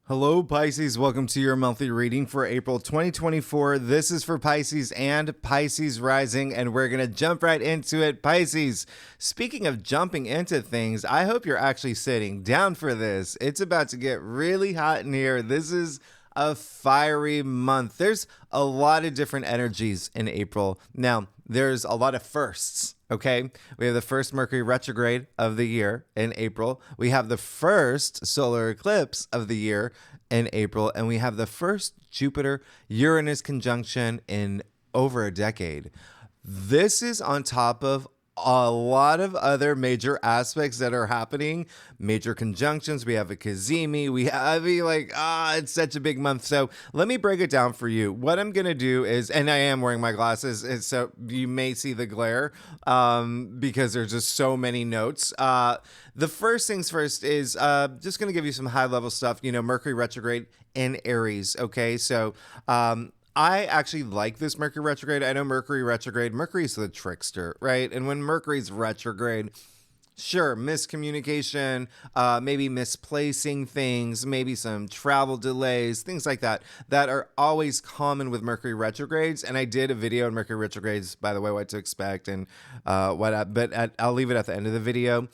Hello, Pisces. Welcome to your monthly reading for April 2024. This is for Pisces and Pisces rising, and we're going to jump right into it. Pisces, speaking of jumping into things, I hope you're actually sitting down for this. It's about to get really hot in here. This is a fiery month. There's a lot of different energies in April. Now, there's a lot of firsts. Okay, we have the first Mercury retrograde of the year in April. We have the first solar eclipse of the year in April. And we have the first Jupiter-Uranus conjunction in over a decade. This is on top of a lot of other major aspects that are happening, major conjunctions. We have a Kazemi. It's such a big month. So let me break it down for you. What I'm going to do is, and I am wearing my glasses, and so you may see the glare because there's just so many notes. The first things first is just going to give you some high level stuff, Mercury retrograde in Aries. Okay. So, I actually like this Mercury retrograde. I know Mercury's the trickster, right? And when Mercury's retrograde, sure, miscommunication, maybe misplacing things, maybe some travel delays, things like that are always common with Mercury retrogrades. And I did a video on Mercury retrogrades, by the way, what to expect and I'll leave it at the end of the video.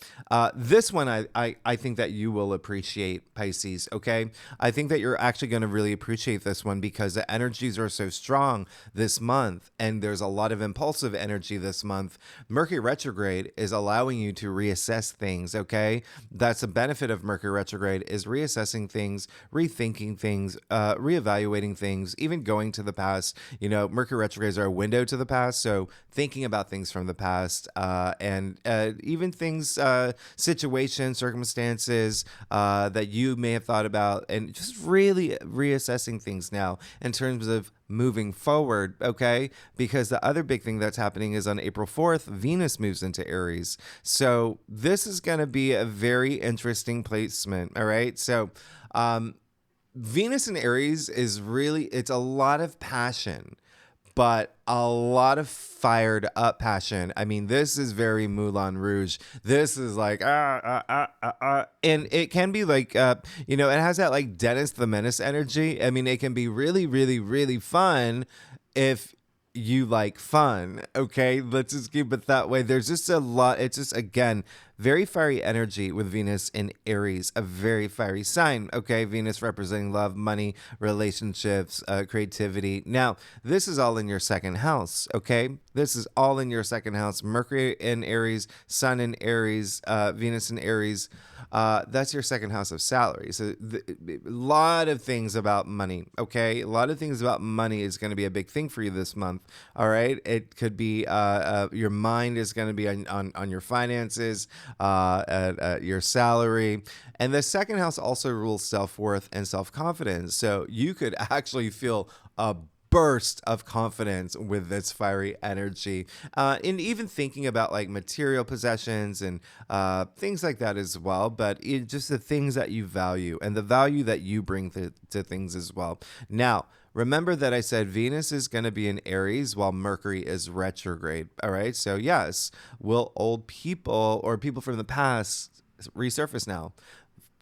This one, I think that you will appreciate, Pisces, okay? I think that you're actually going to really appreciate this one because the energies are so strong this month and there's a lot of impulsive energy this month. Mercury retrograde is allowing you to reassess things, okay? That's a benefit of Mercury retrograde is reassessing things, rethinking things, reevaluating things, even going to the past. Mercury retrogrades are a window to the past, so thinking about things from the past and even things, situations, circumstances that you may have thought about and just really reassessing things now in terms of moving forward, okay? Because the other big thing that's happening is on April 4th, Venus moves into Aries. So this is going to be a very interesting placement, all right? So Venus in Aries is it's a lot of passion, but a lot of fired up passion. I mean, this is very Moulin Rouge. This is like, and it can be like, it has that like Dennis the Menace energy. I mean, it can be really, really, really fun if you like fun. Okay, let's just keep it that way. There's just a lot. It's just, again, very fiery energy with Venus in Aries, a very fiery sign. Okay, Venus representing love, money, relationships, creativity. Now, this is all in your second house. Okay, this is all in your second house. Mercury in Aries, Sun in Aries, Venus in Aries. That's your second house of salary. So a lot of things about money, okay? A lot of things about money is going to be a big thing for you this month, all right? It could be your mind is going to be on your finances, your salary. And the second house also rules self-worth and self-confidence. So you could actually feel a burst of confidence with this fiery energy, and even thinking about like material possessions and things like that as well, but just the things that you value and the value that you bring to things as well. Now, remember that I said Venus is going to be in Aries while Mercury is retrograde. All right. So yes, will old people or people from the past resurface now?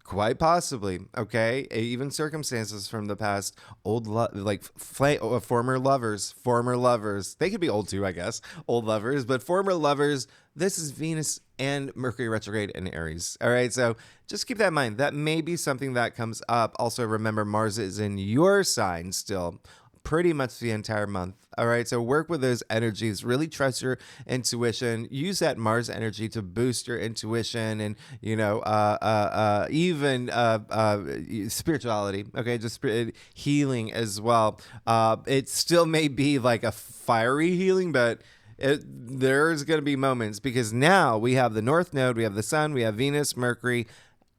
Quite possibly, okay? Even circumstances from the past, former lovers. They could be old too, I guess, old lovers, but former lovers. This is Venus and Mercury retrograde in Aries. All right, so just keep that in mind. That may be something that comes up. Also, remember, Mars is in your sign still pretty much the entire month. All right. So work with those energies, really trust your intuition, use that Mars energy to boost your intuition and, even spirituality. Okay. Just healing as well. It still may be like a fiery healing, but there's going to be moments because now we have the North Node, we have the Sun, we have Venus, Mercury,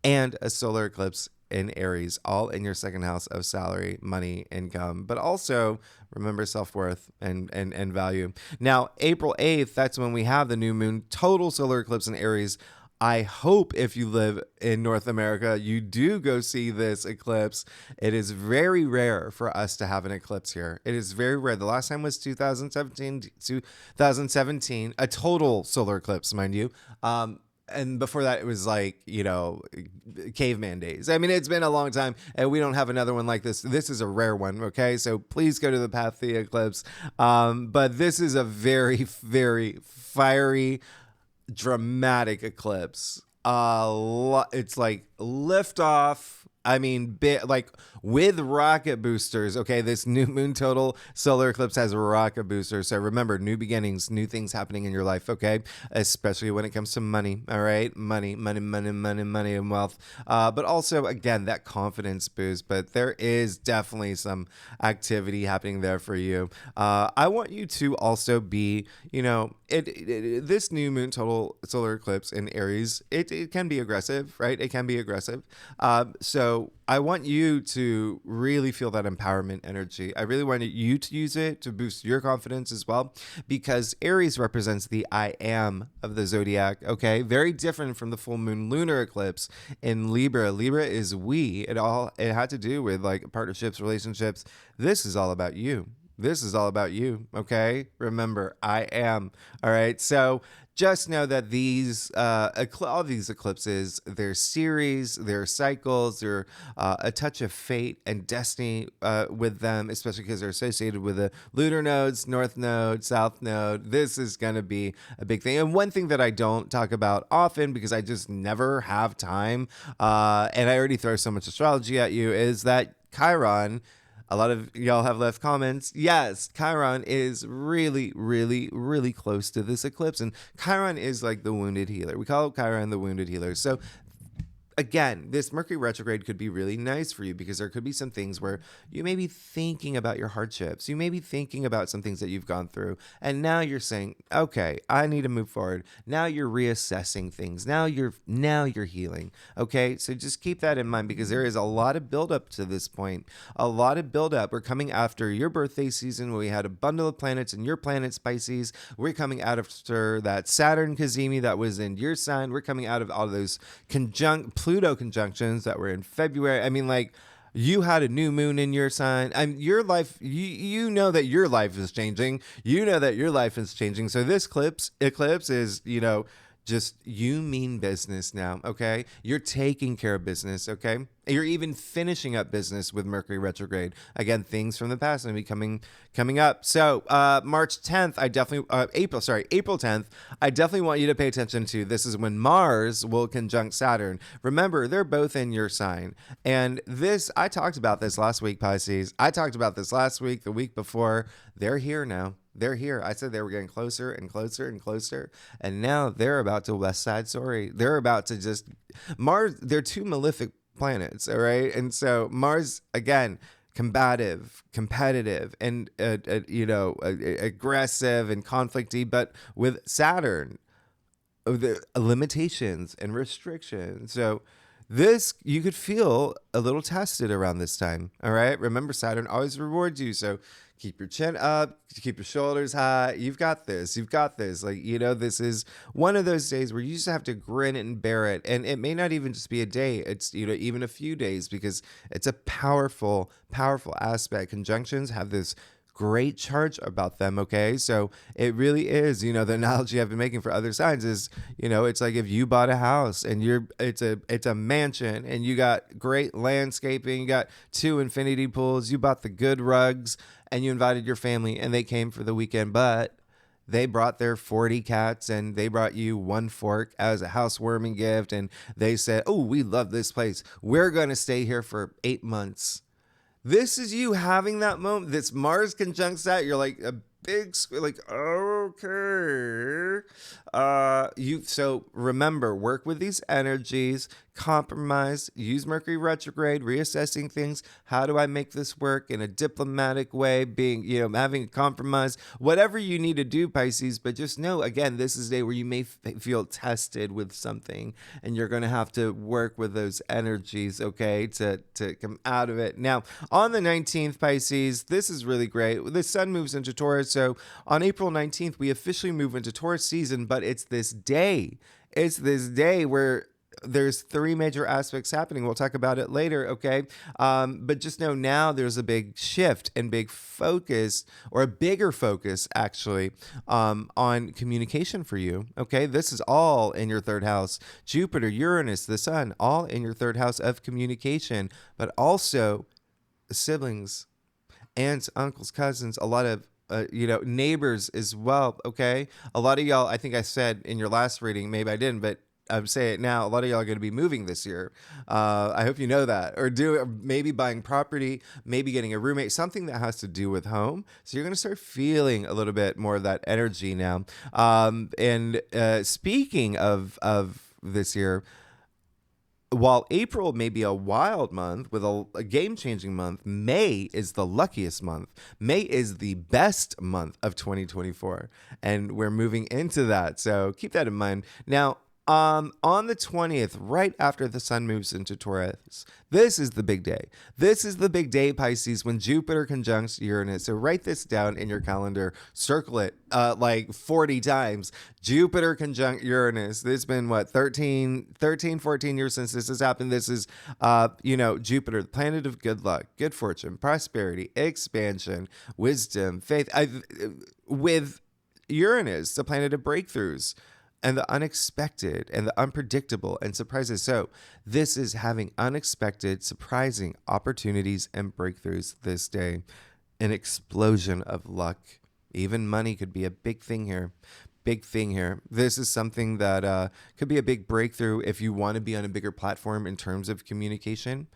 and a solar eclipse in Aries, all in your second house of salary, money, income, but also remember self-worth and value. Now, April 8th, that's when we have the new moon, total solar eclipse in Aries. I hope if you live in North America, you do go see this eclipse. It is very rare for us to have an eclipse here. It is very rare. The last time was 2017, a total solar eclipse, mind you. and before that it was like, caveman days. I mean, it's been a long time and we don't have another one like this. This is a rare one. Okay, so please go to the path of the eclipse. But this is a very, very fiery, dramatic eclipse. It's like lift off. I mean, like with rocket boosters. Okay, this new moon total solar eclipse has a rocket booster. So remember, new beginnings, new things happening in your life. Okay, especially when it comes to money. All right, money, money, money, money, money, and wealth. But also, again, that confidence boost. But there is definitely some activity happening there for you. I want you to also be, this new moon total solar eclipse in Aries. It can be aggressive, right? It can be aggressive. So I want you to really feel that empowerment energy. I really want you to use it to boost your confidence as well, because Aries represents the I am of the zodiac. Okay, very different from the full moon lunar eclipse in Libra. Libra is we. It had to do with like partnerships, relationships. This is all about you. This is all about you. Okay, remember, I am. All right, so just know that all these eclipses, they're series, they're cycles, they're a touch of fate and destiny with them, especially because they're associated with the lunar nodes, north node, south node. This is going to be a big thing. And one thing that I don't talk about often because I just never have time, and I already throw so much astrology at you, is that Chiron. A lot of y'all have left comments. Yes, Chiron is really, really, really close to this eclipse. And Chiron is like the wounded healer. We call Chiron the wounded healer. So again, this Mercury retrograde could be really nice for you because there could be some things where you may be thinking about your hardships. You may be thinking about some things that you've gone through. And now you're saying, okay, I need to move forward. Now you're reassessing things. Now you're healing. Okay. So just keep that in mind because there is a lot of buildup to this point. A lot of buildup. We're coming after your birthday season where we had a bundle of planets and your planets, Pisces. We're coming out after that Saturn Kazemi that was in your sign. We're coming out of all of those Pluto conjunctions that were in February. I mean, like, you had a new moon in your sign. Your life, you know that your life is changing. You know that your life is changing. So this eclipse is, just you mean business now, okay? You're taking care of business, okay? You're even finishing up business with Mercury retrograde. Again, things from the past will be coming up. So March 10th, April 10th, I definitely want you to pay attention to. This is when Mars will conjunct Saturn. Remember, they're both in your sign. And I talked about this last week, Pisces. I talked about this last week, the week before. They're here now. They're here. I said they were getting closer and closer and closer. And now they're about to West Side Story. They're about to Mars, they're two malefic planets, all right? And so Mars, again, combative, competitive, and, aggressive and conflicty. But with Saturn, the limitations and restrictions. So you could feel a little tested around this time, all right? Remember, Saturn always rewards you. So keep your chin up, keep your shoulders high. You've got this. Like, this is one of those days where you just have to grin and bear it. And it may not even just be a day. It's, even a few days because it's a powerful, powerful aspect. Conjunctions have this great charge about them. Okay. So it really is, the analogy I've been making for other signs is, it's like if you bought a house and it's a mansion and you got great landscaping, you got 2 infinity pools, you bought the good rugs and you invited your family and they came for the weekend, but they brought their 40 cats and they brought you 1 fork as a housewarming gift. And they said, oh, we love this place. We're going to stay here for 8 months. This is you having that moment. This Mars conjunct Saturn. You're like a big, like, okay. So remember, work with these energies, compromise, use Mercury retrograde, reassessing things. How do I make this work in a diplomatic way? Having a compromise, whatever you need to do, Pisces. But just know, again, this is a day where you may feel tested with something, and you're going to have to work with those energies, okay, to come out of it. Now, on the 19th, Pisces, this is really great. The sun moves into Taurus. So on April 19th, we officially move into Taurus season, but it's this day. It's this day where there's three major aspects happening. We'll talk about it later, okay? But just know now there's a big shift and big focus, or a bigger focus actually, on communication for you, okay? This is all in your third house. Jupiter, Uranus, the sun, all in your third house of communication, but also siblings, aunts, uncles, cousins, a lot of neighbors as well. Okay. A lot of y'all, I think I said in your last reading, maybe I didn't, but I'm saying it now. A lot of y'all are going to be moving this year. I hope you know that, or maybe buying property, maybe getting a roommate, something that has to do with home. So you're going to start feeling a little bit more of that energy now. And speaking of this year, while April may be a wild month with a game-changing month, May is the luckiest month. May is the best month of 2024, and we're moving into that. So keep that in mind. Now, on the 20th, right after the sun moves into Taurus, this is the big day. This is the big day, Pisces, when Jupiter conjuncts Uranus. So write this down in your calendar. Circle it like 40 times. Jupiter conjunct Uranus. This has been, 13, 14 years since this has happened. This is, Jupiter, the planet of good luck, good fortune, prosperity, expansion, wisdom, faith. With Uranus, the planet of breakthroughs, and the unexpected and the unpredictable and surprises. So this is having unexpected, surprising opportunities and breakthroughs this day. An explosion of luck. Even money could be a big thing here. Big thing here. This is something that could be a big breakthrough if you want to be on a bigger platform in terms of communication.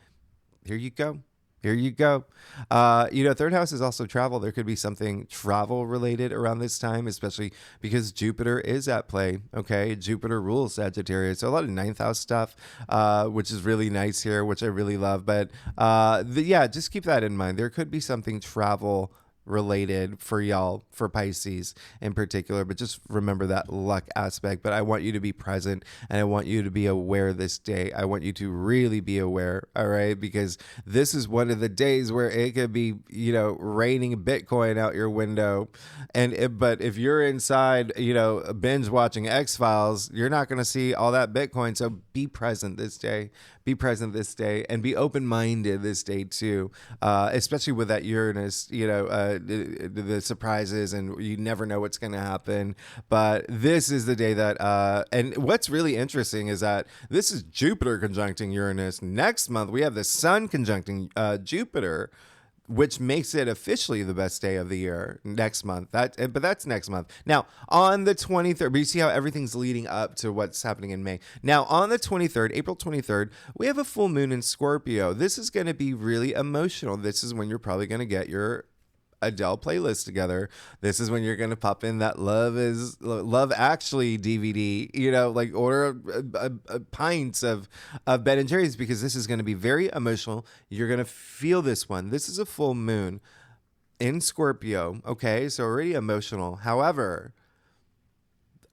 Here you go. Here you go. Third house is also travel. There could be something travel related around this time, especially because Jupiter is at play. Okay. Jupiter rules Sagittarius. So a lot of ninth house stuff, which is really nice here, which I really love. But just keep that in mind. There could be something travel related for y'all, for Pisces in particular, but just remember that luck aspect. But I want you to be present, and I want you to be aware this day. I want you to really be aware, all right? Because this is one of the days where it could be, raining Bitcoin out your window. But if you're inside, binge watching X-Files, you're not going to see all that Bitcoin. So be present this day. Be present this day, and be open-minded this day too, especially with that Uranus, the surprises, and you never know what's going to happen. But this is the day that, and what's really interesting is that this is Jupiter conjuncting Uranus. Next month, we have the sun conjuncting Jupiter, which makes it officially the best day of the year next month. But that's next month. Now, on the 23rd, but you see how everything's leading up to what's happening in May. Now, on the 23rd, April 23rd, we have a full moon in Scorpio. This is going to be really emotional. This is when you're probably going to get your Adele playlist together. This is when you're going to pop in that Love Actually DVD, like order pints of Ben and Jerry's, because this is going to be very emotional. You're going to feel this one. This is a full moon in Scorpio. Okay. So already emotional. However,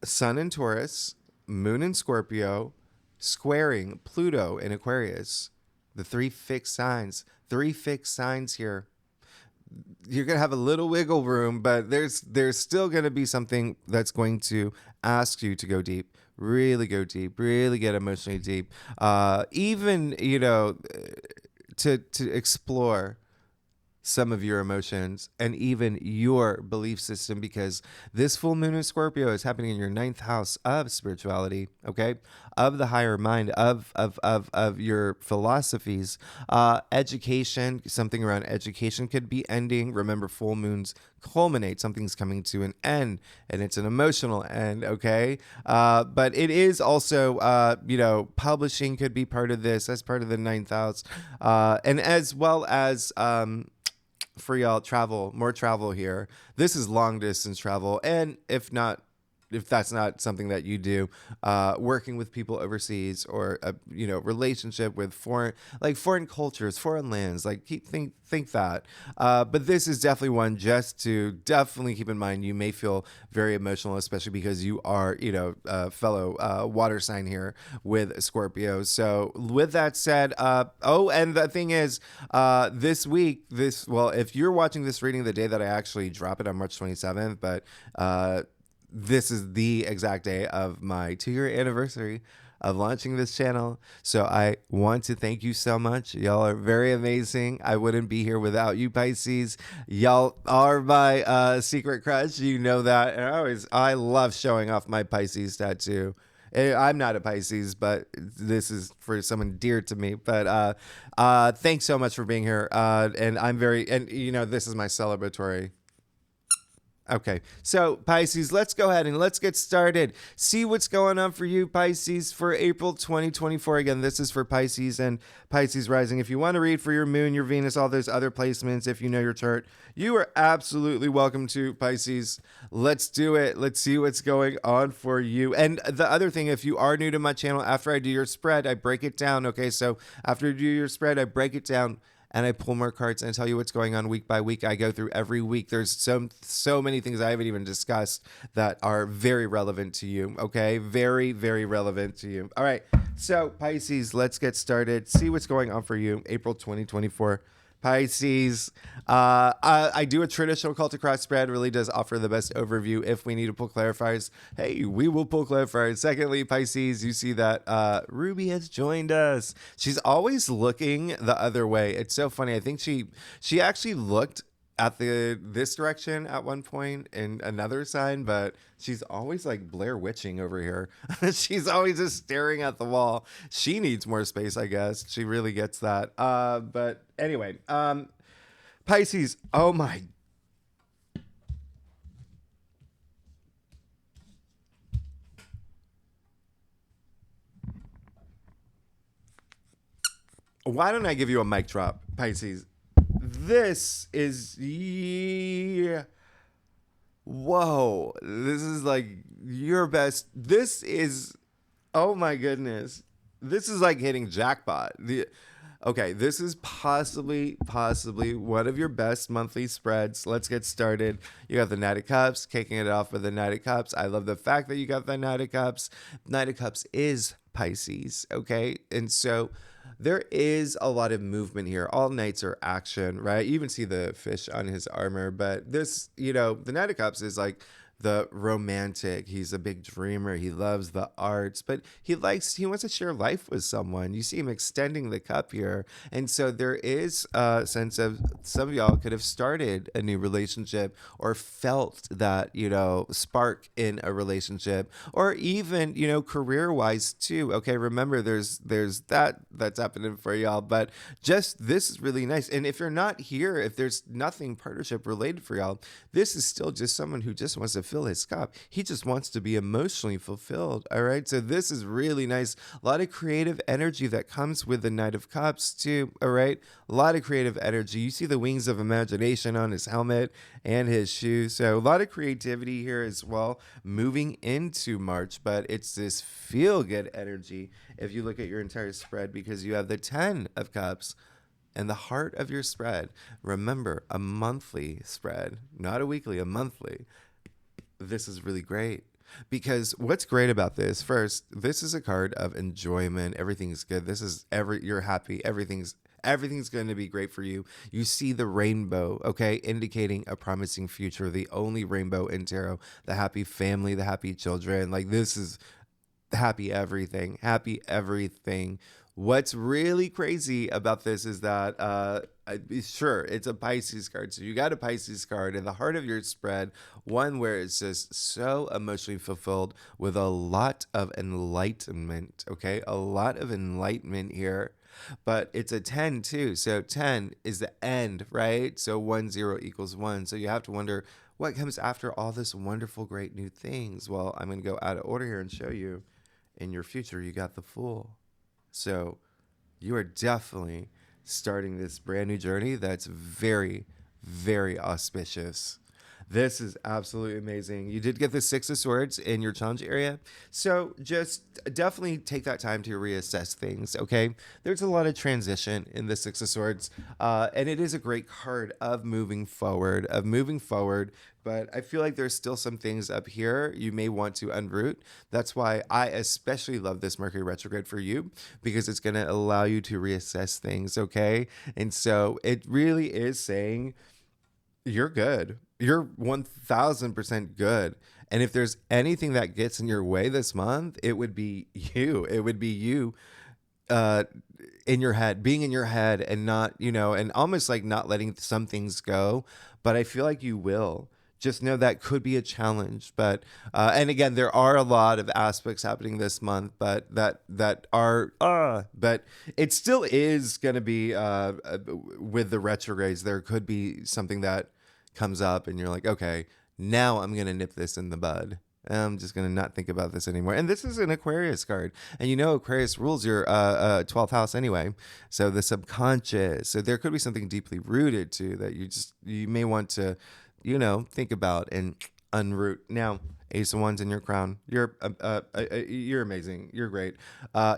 sun in Taurus, moon in Scorpio, squaring Pluto in Aquarius, the three fixed signs here. You're going to have a little wiggle room, but there's still going to be something that's going to ask you to go deep, really go deep, really get emotionally deep, even, to explore some of your emotions and even your belief system, because this full moon in Scorpio is happening in your ninth house of spirituality, okay, of the higher mind, of your philosophies, education. Something around education could be ending. Remember, full moons culminate. Something's coming to an end, and it's an emotional end, okay? But it is also, publishing could be part of this, as part of the ninth house, and as well as for y'all, more travel here. This is long distance travel, and if that's not something that you do, working with people overseas, or a relationship with foreign cultures, foreign lands, think that. But this is definitely one just to definitely keep in mind. You may feel very emotional, especially because you are a fellow water sign here with Scorpio. So with that said, and the thing is, this week, if you're watching this reading the day that I actually drop it on March 27th, but this is the exact day of my 2-year anniversary of launching this channel. So I want to thank you so much. Y'all are very amazing. I wouldn't be here without you, Pisces. Y'all are my secret crush. You know that. And I love showing off my Pisces tattoo. I'm not a Pisces, but this is for someone dear to me. But thanks so much for being here. And this is my celebratory. Okay, so Pisces, let's go ahead and let's get started. See what's going on for you, Pisces, for April 2024. Again, this is for Pisces and Pisces rising. If you want to read for your moon, your Venus, all those other placements, if you know your chart, you are absolutely welcome to, Pisces. Let's do it. Let's see what's going on for you. And the other thing, if you are new to my channel, after I do your spread, I break it down. Okay, so after you do your spread, I break it down and I pull more cards and I tell you what's going on week by week. I go through every week. There's so many things I haven't even discussed that are very relevant to you. Okay, very, very relevant to you. All right, so Pisces, let's get started. See what's going on for you, April 2024. Pisces, I do a traditional cult across spread. Really does offer the best overview. If we need to pull clarifiers, hey, we will pull clarifiers. Secondly, Pisces, you see that Ruby has joined us. She's always looking the other way. It's so funny. I think she actually looked at this direction at one point in another sign, but she's always like Blair Witching over here. She's always just staring at the wall. She needs more space, I guess. She really gets that. But anyway, Pisces. Oh my. Why don't I give you a mic drop, Pisces? This is whoa, this is like your best. This is, oh my goodness, this is like hitting jackpot. Okay, this is possibly one of your best monthly spreads. Let's get started. You got the Knight of Cups, kicking it off with the Knight of Cups. I love the fact that you got the Knight of Cups. Knight of Cups is Pisces, okay? And so there is a lot of movement here. All knights are action, right? You even see the fish on his armor, but this, the Knight of Cups is like the romantic. He's a big dreamer. He loves the arts, but he wants to share life with someone. You see him extending the cup here. And so there is a sense of some of y'all could have started a new relationship or felt that, spark in a relationship, or even, career wise too. Okay. Remember there's that's happening for y'all, but just this is really nice. And if you're not here, if there's nothing partnership related for y'all, this is still just someone who just wants to fill his cup. He just wants to be emotionally fulfilled. All right. So this is really nice. A lot of creative energy that comes with the Knight of Cups too. All right. A lot of creative energy. You see the wings of imagination on his helmet and his shoes. So a lot of creativity here as well moving into March, but it's this feel good energy if you look at your entire spread, because you have the 10 of Cups and the heart of your spread. Remember, a monthly spread, not a weekly, a monthly. This is really great, because what's great about this, first, this is a card of enjoyment. Everything's good. This is you're happy. Everything's going to be great for you. You see the rainbow, okay, indicating a promising future. The only rainbow in tarot, the happy family, the happy children. Like, this is happy everything. Happy everything. What's really crazy about this is that, sure, it's a Pisces card. So you got a Pisces card in the heart of your spread, one where it's just so emotionally fulfilled with a lot of enlightenment, okay? A lot of enlightenment here. But it's a 10 too. So 10 is the end, right? So 1-0 equals 1. So you have to wonder what comes after all this wonderful, great new things. Well, I'm going to go out of order here and show you. In your future, you got the Fool. So you are definitely starting this brand new journey that's very, very auspicious. This is absolutely amazing. You did get the Six of Swords in your challenge area. So just definitely take that time to reassess things, okay? There's a lot of transition in the Six of Swords, and it is a great card of moving forward, but I feel like there's still some things up here you may want to unroot. That's why I especially love this Mercury retrograde for you, because it's going to allow you to reassess things, okay? And so it really is saying, You're good. You're 1000% good. And if there's anything that gets in your way this month, it would be you. It would be you uh in your head, being in your head, and not, and almost like not letting some things go. But I feel like you will. Just know that could be a challenge. But and again, there are a lot of aspects happening this month, but that are but it still is going to be with the retrogrades. There could be something that comes up and you're like, okay, now I'm going to nip this in the bud. I'm just going to not think about this anymore. And this is an Aquarius card. And Aquarius rules your 12th house anyway. So the subconscious. So there could be something deeply rooted too that you may want to, think about and unroot. Now, Ace of Wands in your crown. You're amazing. You're great.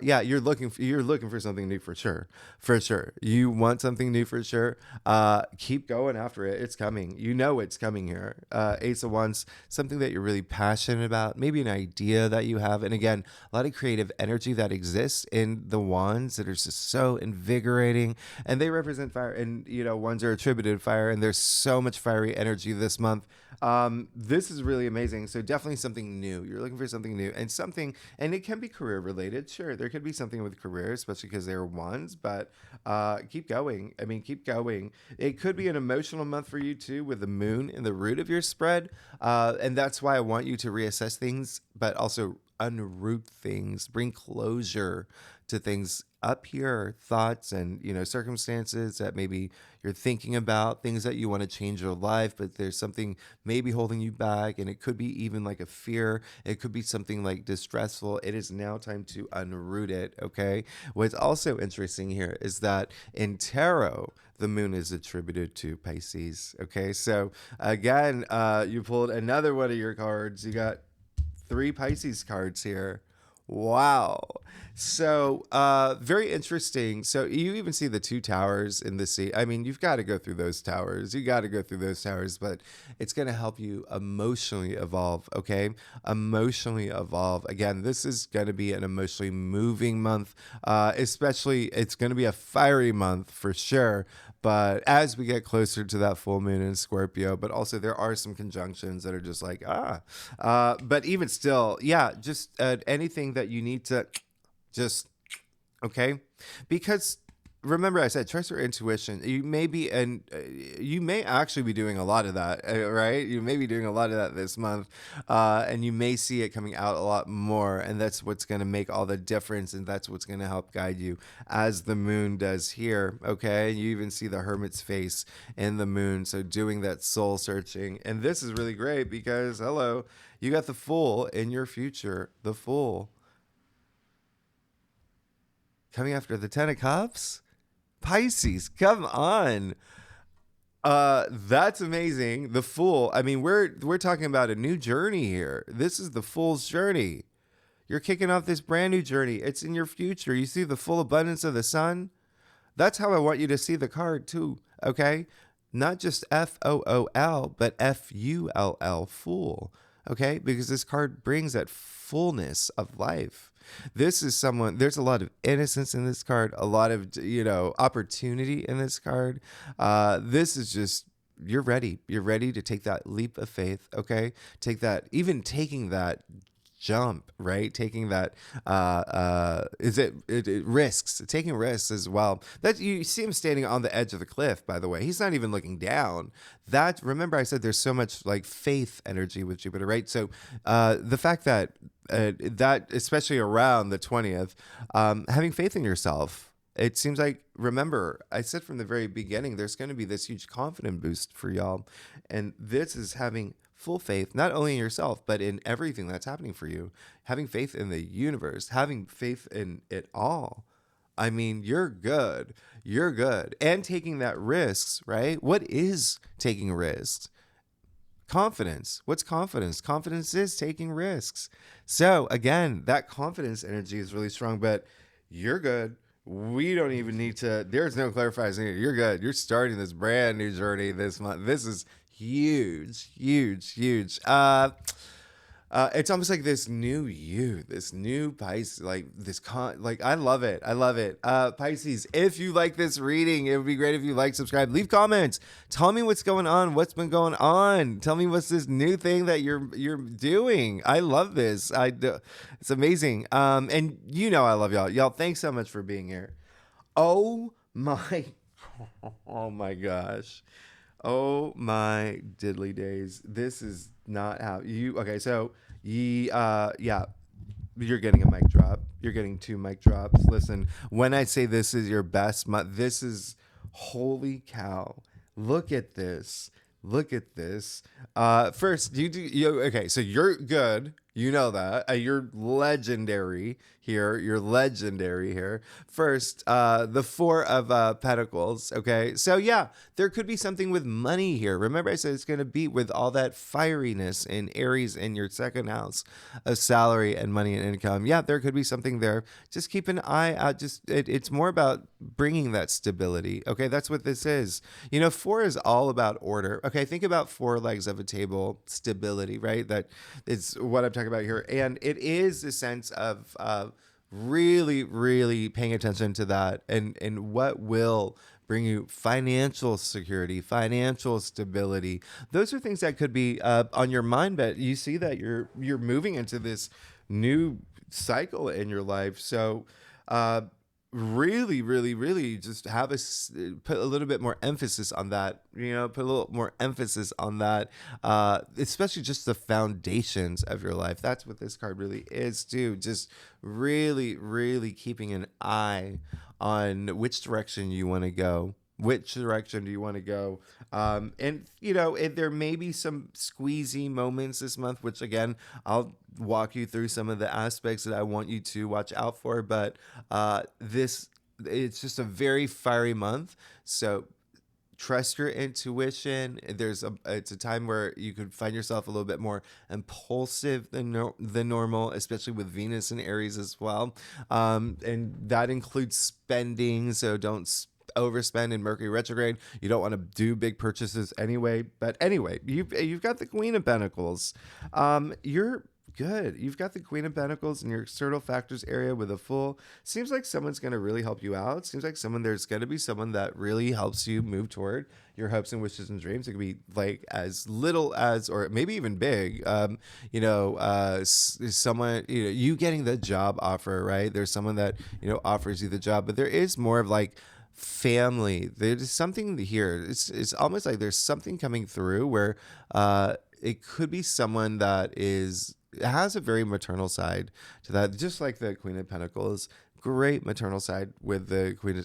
Yeah, you're looking for something new for sure. For sure, you want something new for sure. Keep going after it. It's coming. It's coming here. Ace of Wands, something that you're really passionate about. Maybe an idea that you have, and again, a lot of creative energy that exists in the wands that are just so invigorating, and they represent fire. And wands are attributed to fire, and there's so much fiery energy this month. This is really amazing. So definitely something new. You're looking for something new and it can be career related. Sure, there could be something with career, especially because they're ones, but keep going. I mean, keep going. It could be an emotional month for you too, with the moon in the root of your spread. And that's why I want you to reassess things, but also unroot things, bring closure to things up here, thoughts and circumstances that maybe you're thinking about, things that you want to change your life, but there's something maybe holding you back, and it could be even like a fear. It could be something like distressful. It is now time to unroot it. Okay. What's also interesting here is that in tarot, the moon is attributed to Pisces. Okay. So again, you pulled another one of your cards. You got 3 Pisces cards here. Wow. So, very interesting. So you even see the 2 towers in the sea. I mean, you've got to go through those towers. You got to go through those towers, but it's going to help you emotionally evolve. Okay. Emotionally evolve. Again, this is going to be an emotionally moving month. Especially it's going to be a fiery month for sure. But as we get closer to that full moon in Scorpio, but also there are some conjunctions that are just like, but even still, yeah, just anything that you need to just, okay. Because remember I said, trust your intuition. You may actually be doing a lot of that, right? You may be doing a lot of that this month, and you may see it coming out a lot more, and that's what's going to make all the difference, and that's what's going to help guide you as the moon does here. Okay. You even see the hermit's face in the moon, so doing that soul searching. And this is really great because hello, you got the Fool in your future. The Fool coming after the 10 of Cups. Pisces, come on. That's amazing. The Fool. I mean, we're talking about a new journey here. This is the Fool's journey. You're kicking off this brand new journey. It's in your future. You see the full abundance of the sun. That's how I want you to see the card too. Okay, not just FOOL, but FULL, Fool. Okay, because this card brings that fullness of life. This is someone, there's a lot of innocence in this card, a lot of, opportunity in this card. This is just, you're ready. You're ready to take that leap of faith. Okay. Taking that jump, right? Taking that, risks, taking risks as well. That you see him standing on the edge of the cliff, by the way. He's not even looking down. That, remember I said there's so much like faith energy with Jupiter, right? So, the fact that, that especially around the 20th, having faith in yourself, it seems like, remember, I said from the very beginning, there's going to be this huge confidence boost for y'all. And this is having full faith, not only in yourself, but in everything that's happening for you. Having faith in the universe, having faith in it all. I mean, you're good. You're good. And taking that risks, right? What is taking risks? Confidence. What's confidence? Confidence is taking risks. So again, that confidence energy is really strong, but you're good. We don't even need to, there's no clarifiers needed. You're good. You're starting this brand new journey this month. This is huge, huge, huge. It's almost like this new you, this new Pisces, like I love it. I love it. Pisces, if you like this reading, it would be great if you like, subscribe, leave comments. Tell me what's going on. What's been going on? Tell me what's this new thing that you're doing. I love this. It's amazing. And you know I love y'all. Y'all, thanks so much for being here. Oh my, oh my gosh. Oh my diddly days. This is not how you okay, so yeah, you're getting a mic drop. You're getting two mic drops. Listen, when I say this is your best month, this is holy cow. Look at this. Look at this. First, you okay, so you're good. You know that. You're legendary here. You're legendary here. First, the Four of Pentacles. Okay. So, yeah, there could be something with money here. Remember, I said it's going to be with all that fieriness in Aries in your second house of salary and money and income. Yeah, there could be something there. Just keep an eye out. It's more about bringing that stability. Okay. That's what this is. You know, four is all about order. Okay. Think about four legs of a table, stability, right? That is what I'm talking about here. And it is a sense of really, really paying attention to that and what will bring you financial security, financial stability. Those are things that could be on your mind, but you see that you're moving into this new cycle in your life. So really, really, really just put a little bit more emphasis on that, you know, put a little more emphasis on that, especially just the foundations of your life. That's what this card really is too. Just really, really keeping an eye on which direction you want to go. Which direction do you want to go? And, you know, there may be some squeezy moments this month, which, again, I'll walk you through some of the aspects that I want you to watch out for. But it's just a very fiery month. So trust your intuition. It's a time where you could find yourself a little bit more impulsive than normal, especially with Venus and Aries as well. And that includes spending. So don't overspend in Mercury retrograde. You don't want to do big purchases anyway. But anyway, you've got the Queen of Pentacles. You're good. You've got the Queen of Pentacles in your external factors area with a full. Seems like someone's going to really help you out. Seems like there's going to be someone that really helps you move toward your hopes and wishes and dreams. It could be like as little as, or maybe even big. Someone, you getting the job offer, right? There's someone that, offers you the job, but there is more of like family. There's something here. It's almost like there's something coming through where it could be someone that has a very maternal side to that, just like the Queen of Pentacles. Great maternal side with the Queen.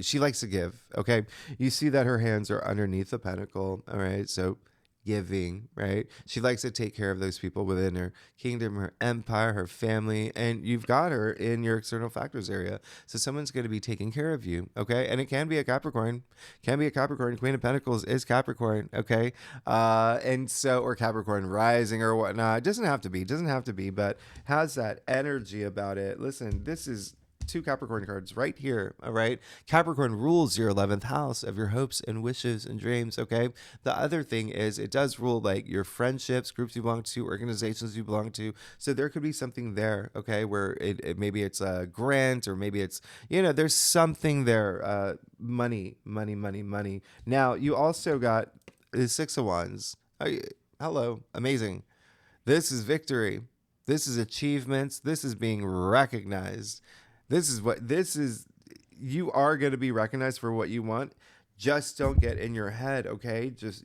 She likes to give. Okay, you see that her hands are underneath the pentacle. All right, so giving, right? She likes to take care of those people within her kingdom, her empire, her family, and you've got her in your external factors area. So someone's going to be taking care of you, okay? And it can be a Capricorn. Queen of Pentacles is Capricorn, okay? Or Capricorn rising or whatnot. It doesn't have to be, but has that energy about it. Listen, this is two Capricorn cards right here. All right. Capricorn rules your 11th house of your hopes and wishes and dreams. Okay. The other thing is it does rule like your friendships, groups you belong to, organizations you belong to. So there could be something there. Okay. Where maybe it's a grant or maybe it's, there's something there. Money. Now you also got the Six of Wands. Hello. Amazing. This is victory. This is achievements. This is being recognized. You are going to be recognized for what you want. Just don't get in your head, okay? Just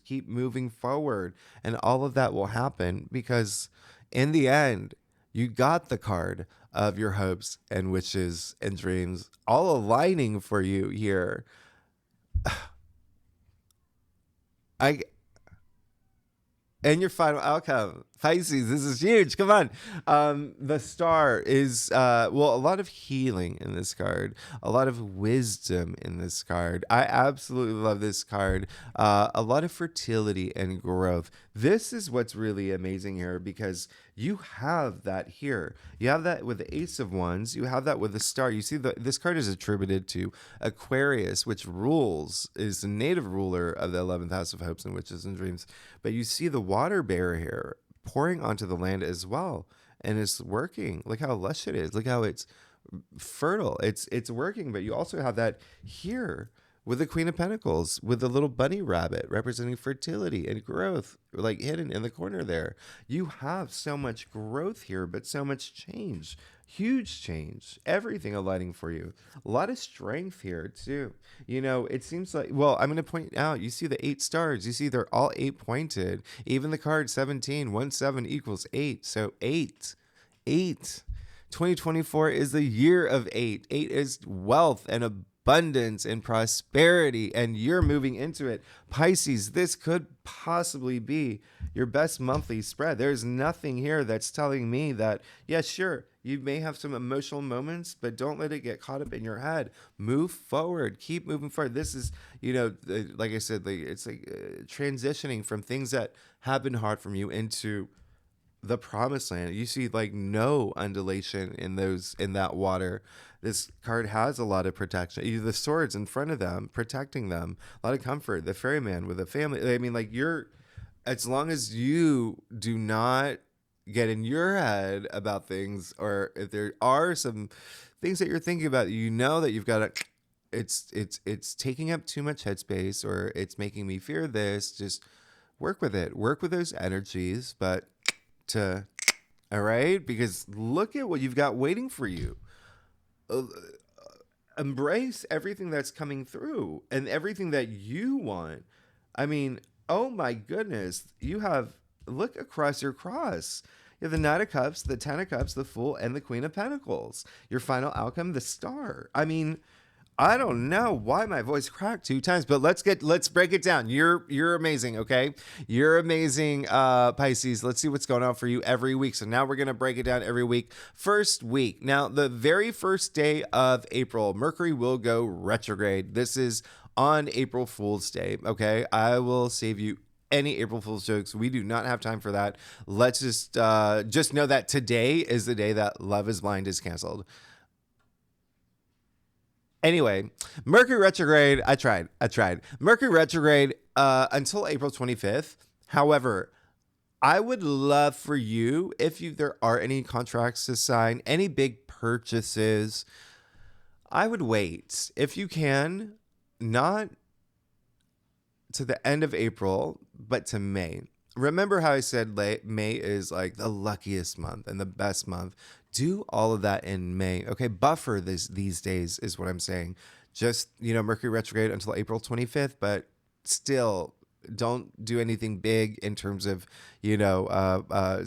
keep moving forward, and all of that will happen because in the end, you got the card of your hopes and wishes and dreams all aligning for you here. And your final outcome, Pisces, this is huge. Come on. The star is, a lot of healing in this card, a lot of wisdom in this card. I absolutely love this card. A lot of fertility and growth. This is what's really amazing here because you have that here. You have that with the Ace of Wands. You have that with the star. You see, this card is attributed to Aquarius, which is the native ruler of the 11th house of hopes and wishes and dreams. But you see the water bearer here, pouring onto the land as well. And it's working. Look how lush it is. Look how it's fertile. It's working. But you also have that here with the Queen of Pentacles, with the little bunny rabbit representing fertility and growth, like hidden in the corner there. You have so much growth here, but so much change. Huge change. Everything aligning for you. A lot of strength here, too. You know, it seems like, well, I'm going to point out, you see the 8 stars. You see they're all 8 pointed. Even the card 17, 1, 7 equals 8. So 8. 8. 2024 is the year of 8. 8 is wealth and abundance and prosperity, and you're moving into it. Pisces, this could possibly be your best monthly spread. There's nothing here that's telling me that, yeah, sure, you may have some emotional moments, but don't let it get caught up in your head. Move forward. Keep moving forward. This is, you know, like I said, it's like transitioning from things that have been hard from you into the promised land. You see like no undulation in that water. This card has a lot of protection. The swords in front of them, protecting them, a lot of comfort. The ferryman with a family. I mean, like, as long as you do not get in your head about things, or if there are some things that you're thinking about, you know that you've got to, it's taking up too much headspace, or it's making me fear this. Just work with it. Work with those energies, but all right, because look at what you've got waiting for you. Embrace everything that's coming through and everything that you want. I mean, oh my goodness, look across your cross. You have the Knight of Cups, the Ten of Cups, the Fool, and the Queen of Pentacles. Your final outcome, the Star. I mean, I don't know why my voice cracked 2 times, but let's break it down. You're amazing, okay? You're amazing, Pisces. Let's see what's going on for you every week. So now we're going to break it down every week. First week. Now, the very first day of April, Mercury will go retrograde. This is on April Fool's Day, okay? I will save you any April Fool's jokes. We do not have time for that. Let's just know that today is the day that Love is Blind is canceled. Anyway, Mercury retrograde, I tried. Mercury retrograde until April 25th. However, I would love for you, if there are any contracts to sign, any big purchases, I would wait. If you can, not to the end of April, but to May. Remember how I said May is like the luckiest month and the best month. Do all of that in May. Okay, buffer these days is what I'm saying. Just, Mercury retrograde until April 25th, but still don't do anything big in terms of,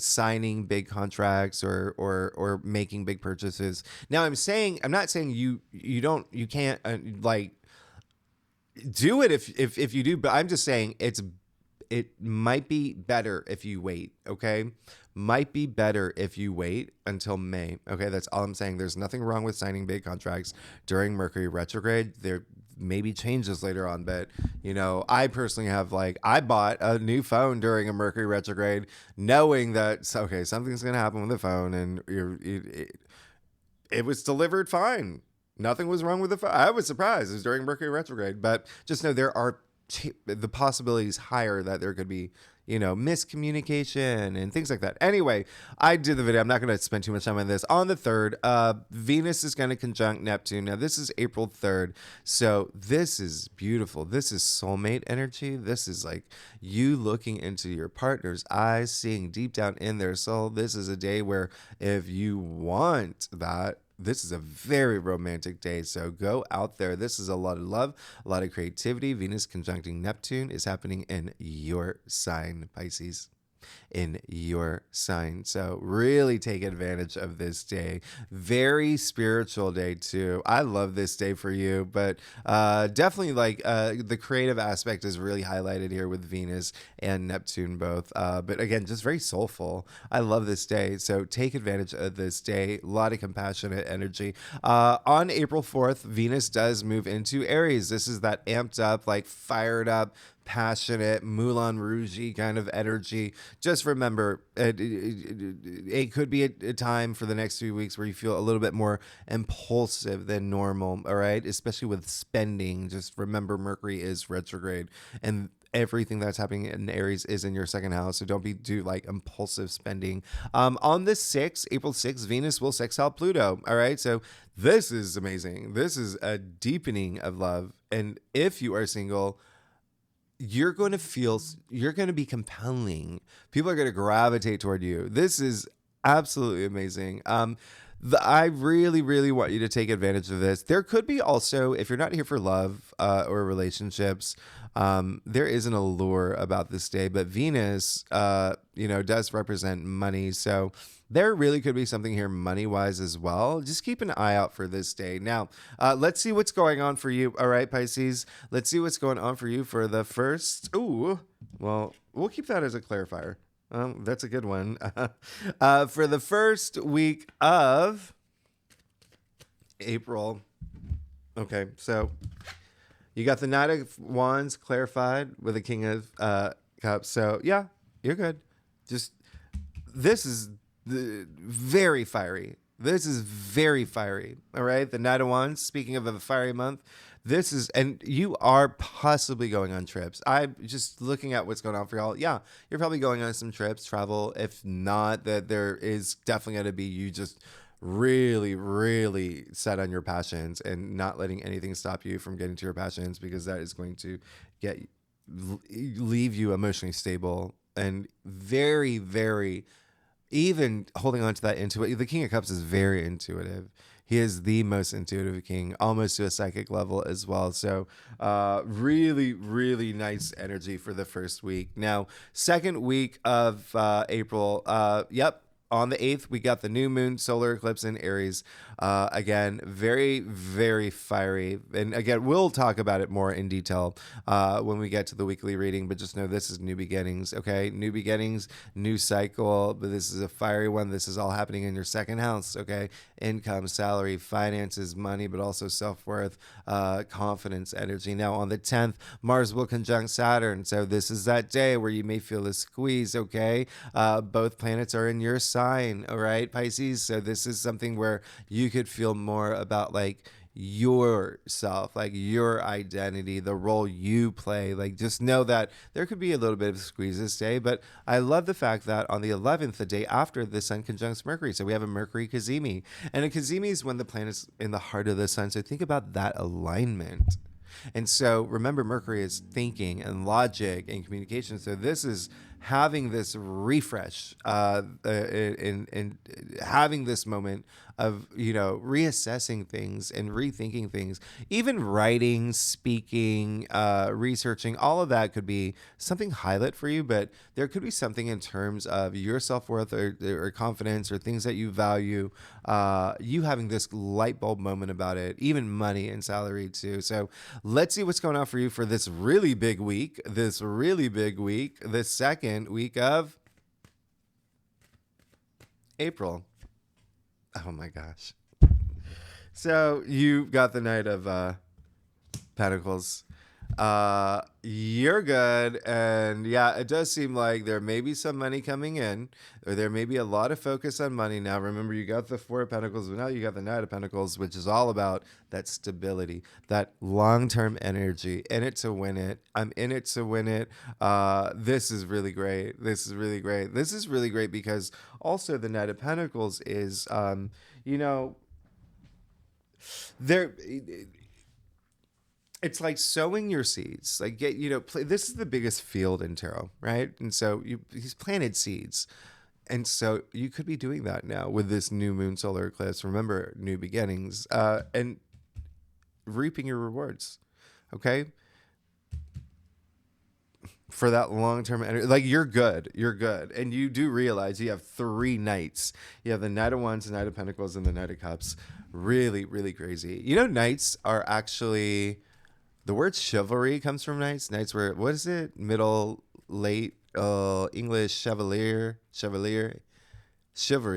signing big contracts or making big purchases. Now I'm not saying you can't do it if you do, but I'm just saying it might be better if you wait, okay? Might be better if you wait until May, okay? That's all I'm saying. There's nothing wrong with signing big contracts during Mercury retrograde. There may be changes later on, but, I personally have, I bought a new phone during a Mercury retrograde knowing that, okay, something's going to happen with the phone, and it was delivered fine. Nothing was wrong with the phone. I was surprised. It was during Mercury retrograde, but just know there are the possibilities higher that there could be, miscommunication and things like that. Anyway, I did the video. I'm not going to spend too much time on this. On the 3rd, Venus is going to conjunct Neptune. Now, this is April 3rd. So this is beautiful. This is soulmate energy. This is like you looking into your partner's eyes, seeing deep down in their soul. This is a day where if you want that, this is a very romantic day, so go out there. This is a lot of love, a lot of creativity. Venus conjuncting Neptune is happening in your sign, Pisces. In your sign. So really take advantage of this day. Very spiritual day too. I love this day for you, but definitely the creative aspect is really highlighted here with Venus and Neptune both. But again, just very soulful. I love this day. So take advantage of this day. A lot of compassionate energy. On April 4th, Venus does move into Aries. This is that amped up, fired up, passionate, Moulin Rouge kind of energy. just remember, it could be a time for the next 3 weeks where you feel a little bit more impulsive than normal, all right? Especially with spending. Just remember Mercury is retrograde, and everything that's happening in Aries is in your second house. So don't do like impulsive spending. On the 6th, April 6th, Venus will sextile Pluto. All right. So this is amazing. This is a deepening of love. And if you are single, you're going to be compelling. People are going to gravitate toward you. This is absolutely amazing. I really, really want you to take advantage of this. There could be also, if you're not here for love or relationships, there is an allure about this day, but Venus, does represent money. So there really could be something here money-wise as well. Just keep an eye out for this day. Now, let's see what's going on for you. All right, Pisces. Let's see what's going on for you for the first. Ooh, well, we'll keep that as a clarifier. That's a good one. For the first week of April. Okay, so you got the Knight of Wands clarified with the King of Cups. So yeah, you're good. This is very fiery. This is very fiery. All right, the Knight of Wands. Speaking of a fiery month, and you are possibly going on trips. I'm just looking at what's going on for y'all. Yeah, you're probably going on some trips, travel. If not, that there is definitely going to be you just really, really set on your passions and not letting anything stop you from getting to your passions, because that is going to leave you emotionally stable and very, very, even holding on to that intuitive. The King of Cups is very intuitive. He is the most intuitive king, almost to a psychic level as well. So really, really nice energy for the first week. Now, second week of April, on the 8th, we got the new moon solar eclipse in Aries. Again, very, very fiery. And again, we'll talk about it more in detail when we get to the weekly reading, but just know this is new beginnings, okay? New beginnings, new cycle, but this is a fiery one. This is all happening in your second house, okay? Income, salary, finances, money, but also self-worth, confidence, energy. Now, on the 10th, Mars will conjunct Saturn. So this is that day where you may feel a squeeze, okay? Both planets are in your sign, all right, Pisces? So this is something where you could feel more about like yourself, like your identity, the role you play. Like just know that there could be a little bit of a squeeze this day, but I love the fact that on the 11th, the day after, the sun conjuncts Mercury. So we have a Mercury Cazimi, and a Cazimi is when the planet's in the heart of the sun. So think about that alignment. And so remember, Mercury is thinking and logic and communication. So this is having this refresh and having this moment of, reassessing things and rethinking things. Even writing, speaking, researching, all of that could be something highlight for you, but there could be something in terms of your self-worth or confidence or things that you value, you having this light bulb moment about it, even money and salary too. So let's see what's going on for you for this really big week, the second week of April. Oh my gosh. So you got the Knight of Pentacles. You're good. And yeah, it does seem like there may be some money coming in, or there may be a lot of focus on money. Now, remember, you got the Four of Pentacles, but now you got the Knight of Pentacles, which is all about that stability, that long-term energy, in it to win it. I'm in it to win it. This is really great. This is really great because also the Knight of Pentacles is, there... It's like sowing your seeds. Like this is the biggest field in tarot, right? And so he's planted seeds. And so you could be doing that now with this new moon solar eclipse. Remember, new beginnings, and reaping your rewards. Okay? For that long-term energy, like you're good. And you do realize you have three knights. You have the Knight of Wands, the Knight of Pentacles, and the Knight of Cups. Really, really crazy. Knights are actually... The word chivalry comes from knights. Knights were, what is it? Middle, late, English, chivalry.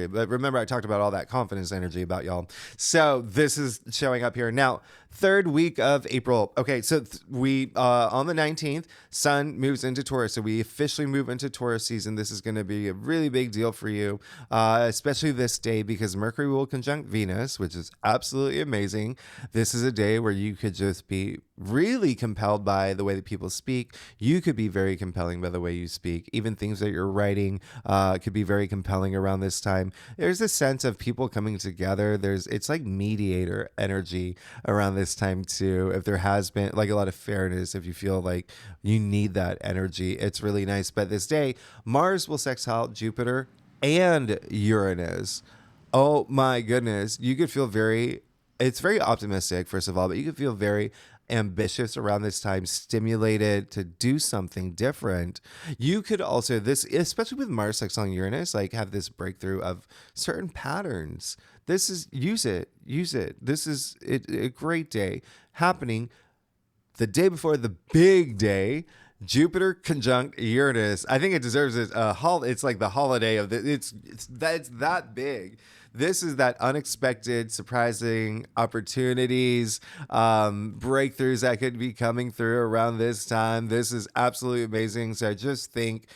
But remember, I talked about all that confidence energy about y'all. So this is showing up here. Now, third week of April. Okay, so we on the 19th, Sun moves into Taurus, so we officially move into Taurus season. This is going to be a really big deal for you, especially this day, because Mercury will conjunct Venus, which is absolutely amazing. This is a day where you could just be really compelled by the way that people speak. You could be very compelling by the way you speak. Even things that you're writing could be very compelling around this time. There's a sense of people coming together. It's like mediator energy around this time too. If there has been like a lot of fairness, if you feel like you need that energy, it's really nice. But this day, Mars will sextile Jupiter and Uranus. Oh my goodness. You could feel it's very optimistic, first of all, but you could feel very ambitious around this time, stimulated to do something different. You could also, this, especially with Mars sextiling Uranus, like have this breakthrough of certain patterns. Use it. This is a great day happening the day before the big day. Jupiter conjunct Uranus. I think it deserves it. It's like the holiday of it's that big. This is that unexpected, surprising opportunities, breakthroughs that could be coming through around this time. This is absolutely amazing. So I just think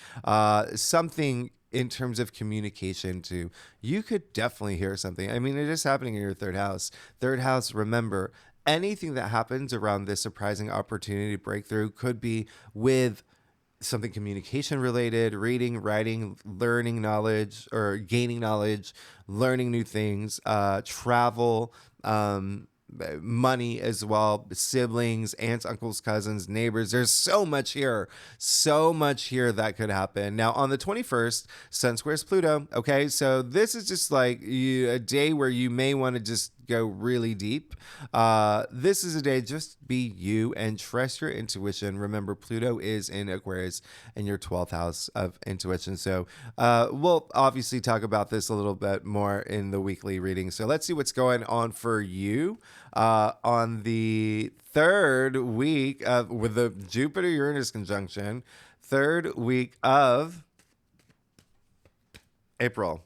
something in terms of communication too. You could definitely hear something. I mean, it is happening in your third house. Third house, remember, anything that happens around this surprising opportunity breakthrough could be with something communication related, reading, writing, learning knowledge or gaining knowledge, learning new things, travel, money as well, siblings, aunts, uncles, cousins, neighbors. There's so much here that could happen. Now on the 21st, Sun squares Pluto. Okay, so this is just like a day where you may want to just go really deep. This is a day just be you and trust your intuition. Remember, Pluto is in Aquarius in your 12th house of intuition. So we'll obviously talk about this a little bit more in the weekly reading. So let's see what's going on for you on the third week with the Jupiter Uranus conjunction, third week of April.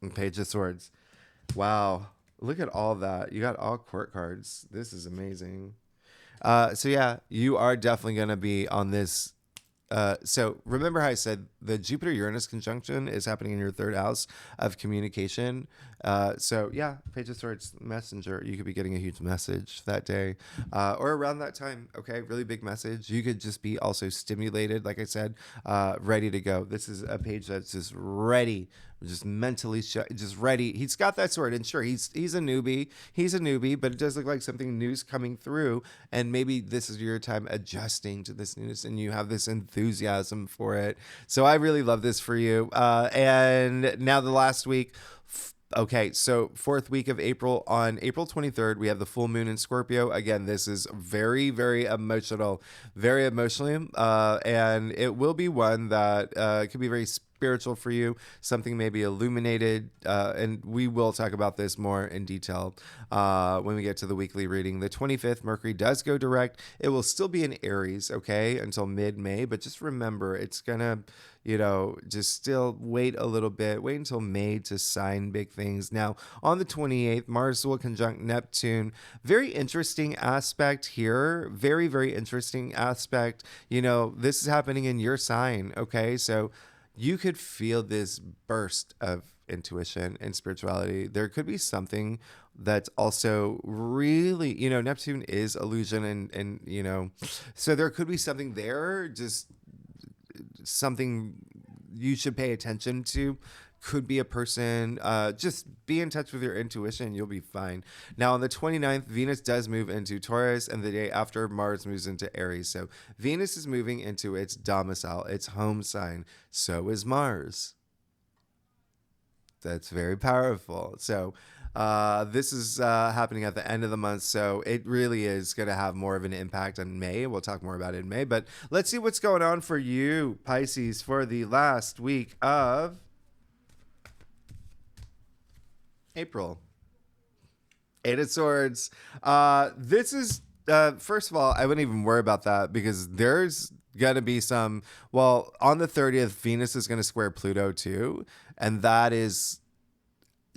And Page of Swords. Wow. Look at all that. You got all court cards. This is amazing. So yeah, you are definitely going to be on this. So remember how I said the Jupiter Uranus conjunction is happening in your third house of communication. So yeah, Page of Swords, messenger. You could be getting a huge message that day or around that time. Okay, really big message. You could just be also stimulated, like I said, ready to go. This is a page that's just ready, just mentally just ready. He's got that sword, and sure, he's a newbie. He's a newbie, but it does look like something new's coming through, and maybe this is your time adjusting to this newness, and you have this enthusiasm for it. So I really love this for you. And now the last week. Okay, so fourth week of April, on April 23rd, we have the full moon in Scorpio. Again, this is very, very emotional, and it will be one that could be very spiritual for you, something maybe illuminated, and we will talk about this more in detail when we get to the weekly reading. The 25th, Mercury does go direct. It will still be in Aries, okay, until mid-May, but just remember, it's gonna, just still wait a little bit, wait until May to sign big things. Now, on the 28th, Mars will conjunct Neptune. Very interesting aspect here. Very, very interesting aspect. This is happening in your sign, okay? So you could feel this burst of intuition and spirituality. There could be something that's also really, Neptune is illusion and so there could be something there, just something you should pay attention to. Could be a person. Just be in touch with your intuition. You'll be fine. Now, on the 29th, Venus does move into Taurus, and the day after, Mars moves into Aries. So Venus is moving into its domicile, its home sign. So is Mars. That's very powerful. So this is happening at the end of the month, so it really is going to have more of an impact on May. We'll talk more about it in May, but let's see what's going on for you, Pisces, for the last week of April. Eight of Swords. This is, first of all, I wouldn't even worry about that because there's going to be some, on the 30th, Venus is going to square Pluto too, and that is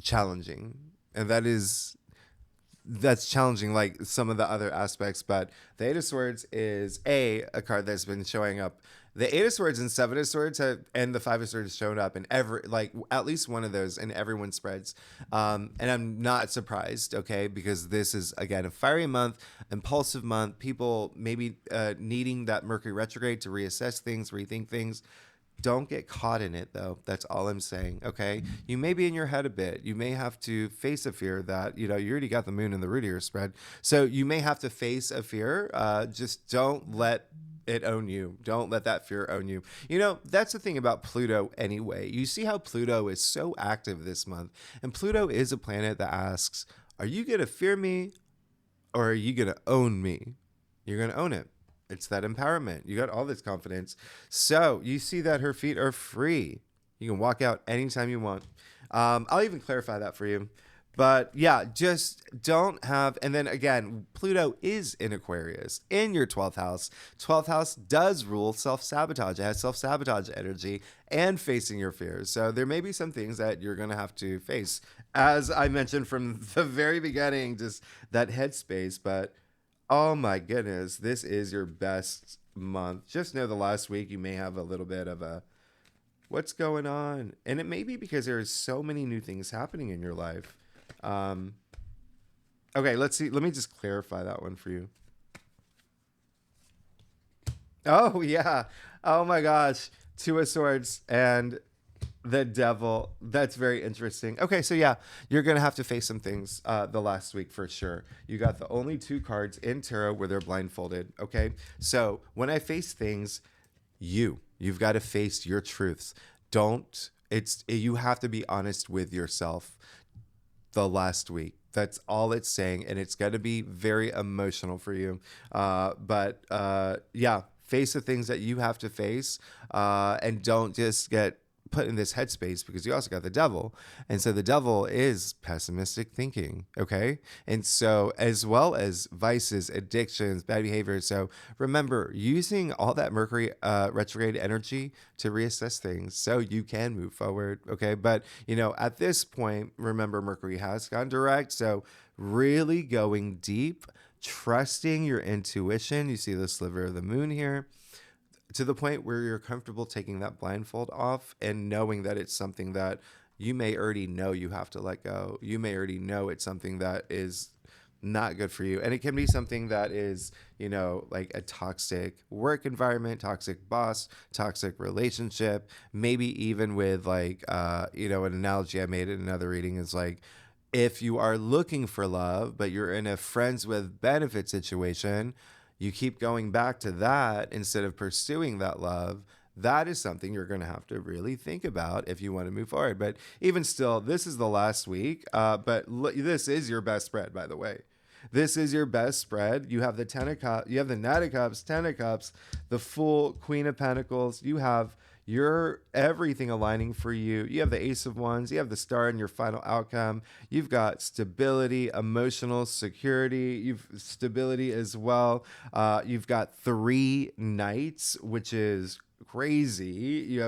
challenging. And that is that's challenging like some of the other aspects. But the Eight of Swords is a card that's been showing up. The Eight of Swords and Seven of Swords and the Five of Swords shown up in every, like at least one of those in everyone's spreads. And I'm not surprised, okay, because this is again a fiery month, impulsive month. People maybe needing that Mercury retrograde to reassess things, rethink things. Don't get caught in it, though. That's all I'm saying, okay? You may be in your head a bit. You may have to face a fear that, you already got the moon in the root of your spread. So you may have to face a fear. Just don't let it own you. Don't let that fear own you. That's the thing about Pluto anyway. You see how Pluto is so active this month. And Pluto is a planet that asks, are you going to fear me or are you going to own me? You're going to own it. It's that empowerment. You got all this confidence. So you see that her feet are free. You can walk out anytime you want. I'll even clarify that for you. But yeah, just don't have. And then again, Pluto is in Aquarius in your 12th house. 12th house does rule self-sabotage. It has self-sabotage energy and facing your fears. So there may be some things that you're going to have to face. As I mentioned from the very beginning, just that headspace. But oh my goodness, this is your best month. Just know the last week you may have a little bit of a what's going on. And it may be because there are so many new things happening in your life. Okay, let's see. Let me just clarify that one for you. Oh, yeah. Oh my gosh. Two of Swords and the Devil. That's very interesting. Okay, so yeah, you're going to have to face some things the last week for sure. You got the only two cards in tarot where they're blindfolded, okay? So when I face things, you've got to face your truths. You have to be honest with yourself the last week. That's all it's saying, and it's going to be very emotional for you. But yeah, face the things that you have to face, and don't just get put in this headspace because you also got the Devil. And so the Devil is pessimistic thinking, okay? And so as well as vices, addictions, bad behavior. So remember, using all that Mercury retrograde energy to reassess things so you can move forward, okay? But, at this point, remember Mercury has gone direct. So really going deep, trusting your intuition. You see the sliver of the moon here, to the point where you're comfortable taking that blindfold off and knowing that it's something that you may already know you have to let go. You may already know it's something that is not good for you. And it can be something that is, like a toxic work environment, toxic boss, toxic relationship, maybe even with like, an analogy I made in another reading is like, if you are looking for love, but you're in a friends with benefit situation, you keep going back to that instead of pursuing that love. That is something you're going to have to really think about if you want to move forward. But even still, this is the last week. This is your best spread, by the way. This is your best spread. You have the Ten of Cups, you have the Knight of Cups, Ten of Cups, the Fool, Queen of Pentacles. You have your everything aligning for you. You have the Ace of Wands. You have the Star in your final outcome. You've got stability, emotional security. You've stability as well. You've got 3 Knights, which is crazy.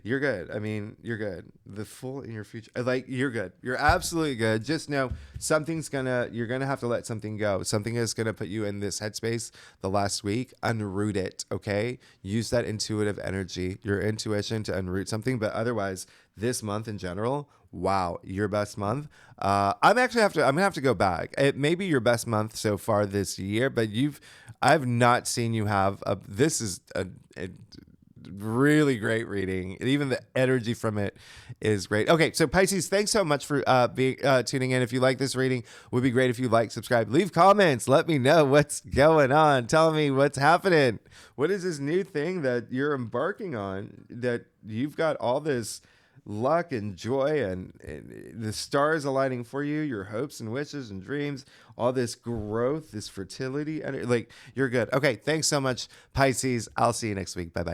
You're good. I mean, you're good. The Fool in your future, like, you're good. You're absolutely good. Just know you're gonna have to let something go. Something is gonna put you in this headspace the last week. Unroot it, okay? Use that intuitive energy, your intuition to unroot something. But otherwise, this month in general, wow, your best month. I'm gonna have to go back. It may be your best month so far this year, but I've not seen you have this is a really great reading. And even the energy from it is great. Okay, so Pisces, thanks so much for tuning in. If you like this reading, it would be great if you like, subscribe, leave comments. Let me know what's going on. Tell me what's happening. What is this new thing that you're embarking on, that you've got all this luck and joy and the stars aligning for you, your hopes and wishes and dreams, all this growth, this fertility, and like, you're good. Okay, thanks so much, Pisces. I'll see you next week. Bye-bye.